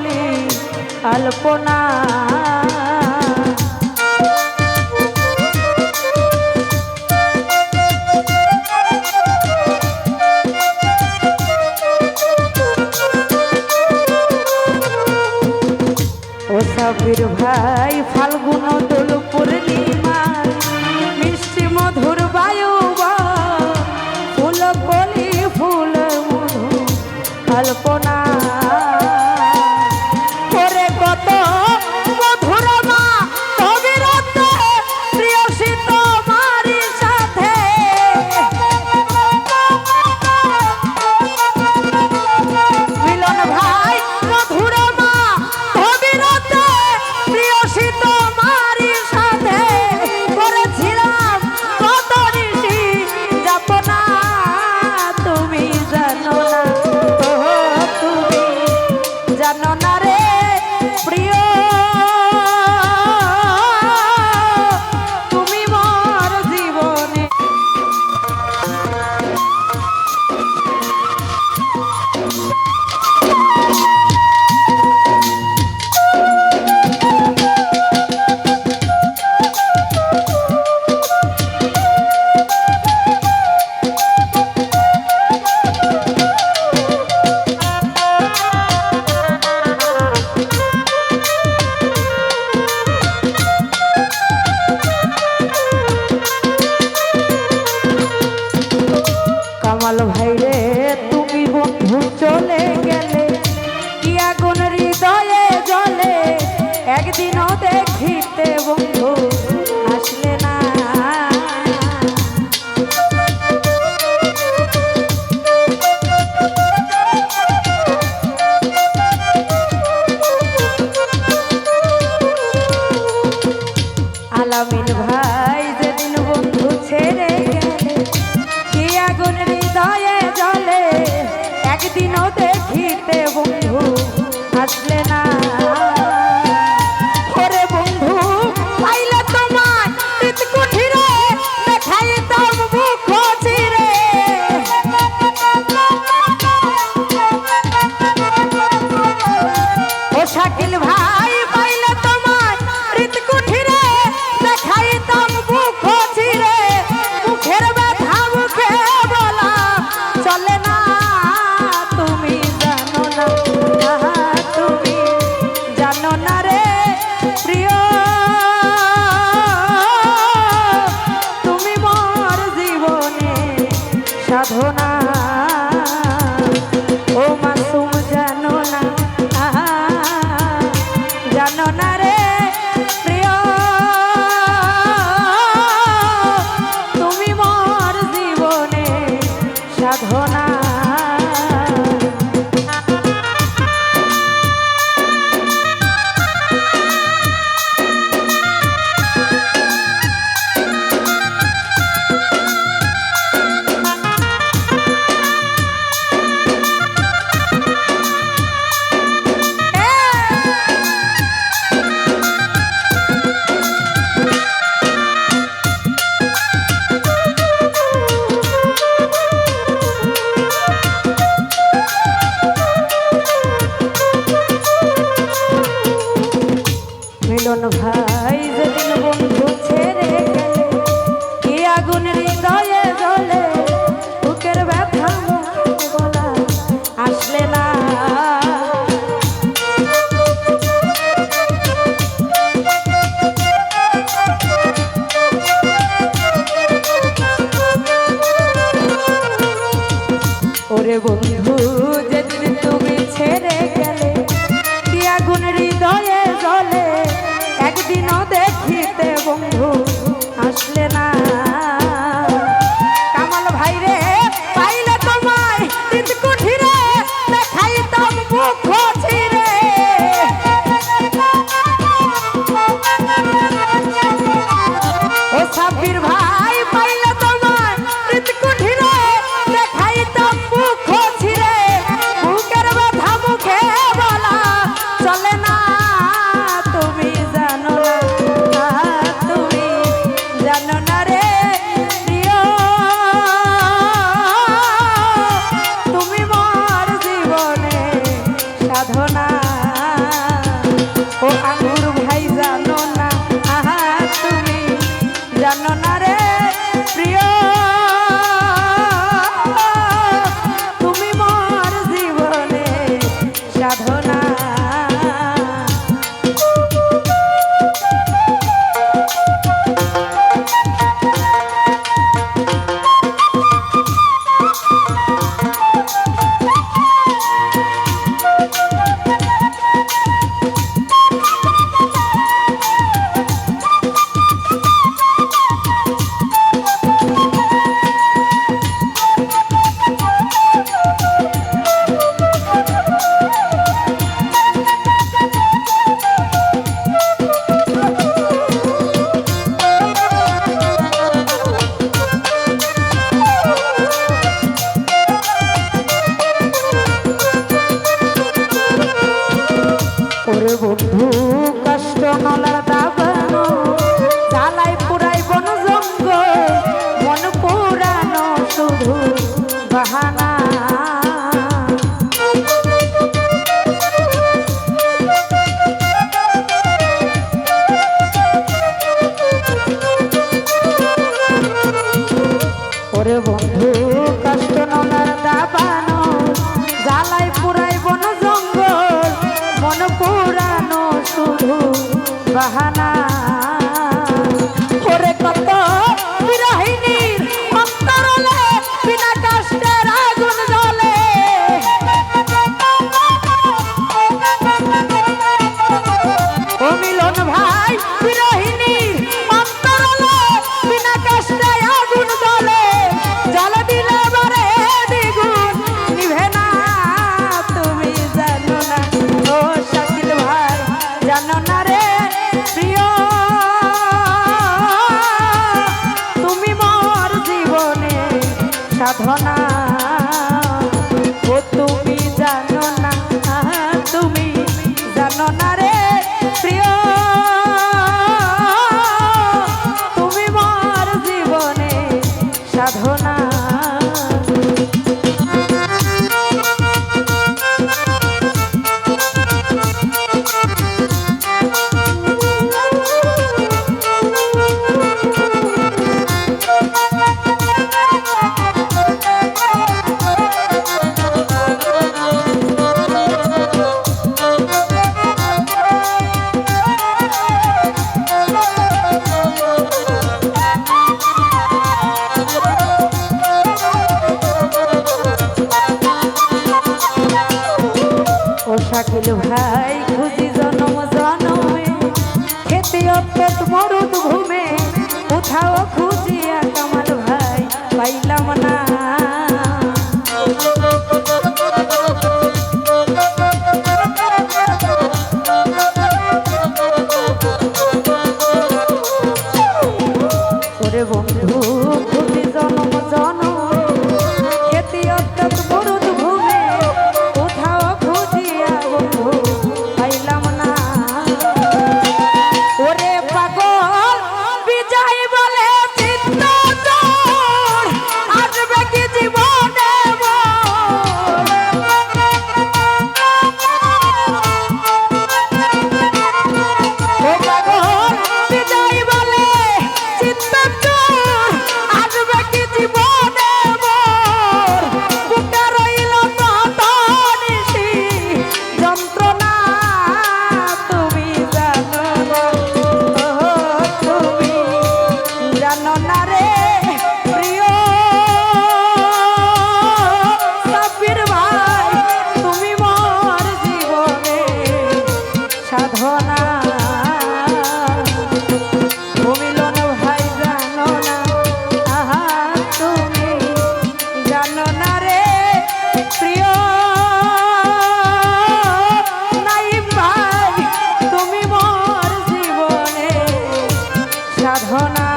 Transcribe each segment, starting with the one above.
কলি আলপনা। ও সাবির ভাই ফাল্গুন দোল পূর্ণিমা মিষ্টি মধুর বায়ু ফুল কলি ফুল মধু কল্পনা করে কত মধুর মা কবিরতে প্রিয়সী তোমারি সাথে মিলন ভাই মধুর মা কবিরতে প্রিয়সী তোমারি সাথে করেছিলাম কত নিশি যাপনা। তুমি জানো না, তুমি জানো না রে প্রিয়, তুমি মোর জীবনে। কামাল ভাই রে তুমি বন্ধু চলে গেলে কি আগুন হৃদয়ে জ্বলে, একদিনও দেখিতে বন্ধু আসলে না। আলামিন ভাই যেদিন বন্ধু ছেড়ে গেলে কি আগুন হৃদয়ে জ্বলে, একদিনও দেখিতে বন্ধু আসলে না। ওরে বন্ধু পাইলে তোমার হৃদ কুঠিরে দেখাইতাম মুখ চিরে, ও শাকিল ভাই পাইলে তোমার হৃদ কুঠিরে দেখাইতাম মুখ চিরে, মুখের ব্যথা মুখে বলা চলে না। তুমি জানো না, তুমি জানো না রে প্রিয়, তুমি মোর জীবনে সাধনা। ও মাসুম জানো না, জানো না রে প্রিয়, তুমি মোর জীবনে সাধনা। মিলন ভাই যেদিন বন্ধু ছেড়ে গেলে কি আগুন হৃদয়ে জ্বলে, বুকের ব্যথা মুখে বলা আসলে না। ওরে বন্ধু যেদিন তুমি ছেড়ে গেলে কি আগুন হৃদয়ে জ্বলে, একদিনও দেখিতে বন্ধু আসলে না। কামাল ভাই রে পাইলে তোমায় হৃদ কুঠিরে দেখাইতাম মুখ চিরে, ও সাবির ভাই পাইলে তোমায় হৃদ কুঠিরে দেখাইতাম মুখ চিরে, বুকের ব্যথা মুখে বলা চলে না। তুমি জানো না, তুমি জানো না রে ও আঙ্গুর ভাই জানো না, আহা তুমি জানো না রে প্রিয়, তুমি মোর জীবনে সাধনা। ওরে বন্ধু কষ্ট নলার দাবানো, জ্বালাই পুরাই বন জঙ্গল, মন পুরানো শুধু বাহানা। ওরে বন্ধু কষ্ট নলার দাবানো, জ্বালাই পুরাই বন জঙ্গল, মন পুরানো শুধু বাহানা। ওরে কত বিরহিনীর অন্তরলে বিনা কষ্টের আগুন জ্বলে, ও মিলন ভাই বিরহিনীর অন্তরলে বিনা কষ্টে আগুন জ্বলে, জল দিলে বারে দ্বিগুণ নিভে না, তুমি জানো না ও শাকিল ভাই জানো না রে প্রিয়, তুমি মোর জীবনে সাধনা। ও তুমি জানো না, তুমি জানো না রে প্রিয়, তুমি মোর জীবনে সাধনা। ও শাকিল ভাই খুঁজি জনম জনমে, খেতে অত্যত মরুদ ভূমে, কোথাও খুঁজিয়া কামাল ভাই পাইলাম না। ওরে বন্ধু খুঁজি জনম জনমে, খেতে অত্যত মরুদ ভূমে, কোথাও খুঁজিয়া বন্ধু পাইলাম না। ওরে পাগল বিজয় বলে চিত্ত তোর, আসবে কি জীবনে ও পাগল বিজয় বলে চিত্ত তোর, আসবে কি জীবনে বুকে রইল কত নিশি যন্ত্রণা, তুমি জানো না, তুমি জানো না রে প্রিয়, সাব্বির ভাই তুমি মোর জীবনে সাধনা। ও মিলন ভাই জানো না, আহা তুমি জানো না রে প্রিয়, নাইম ভাই তুমি মোর জীবনে সাধনা।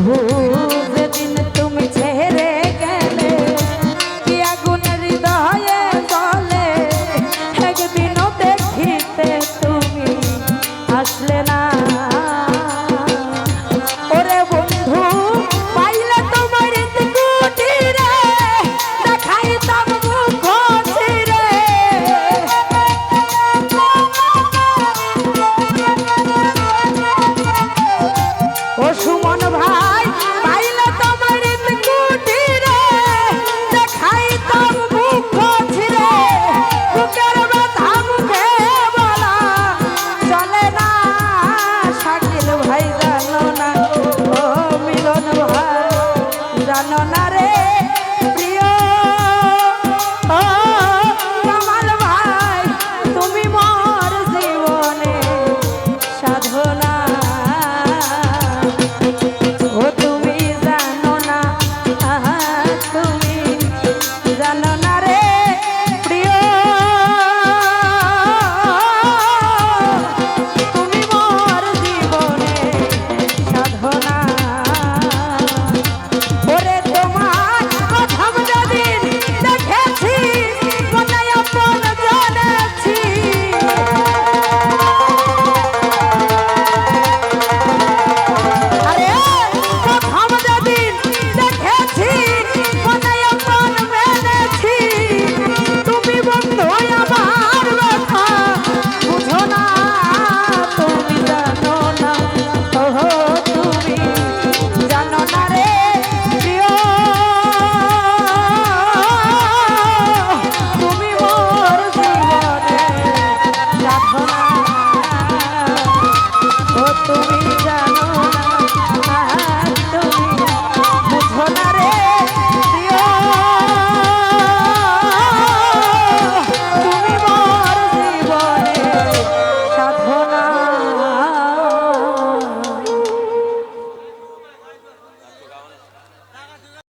বন্ধু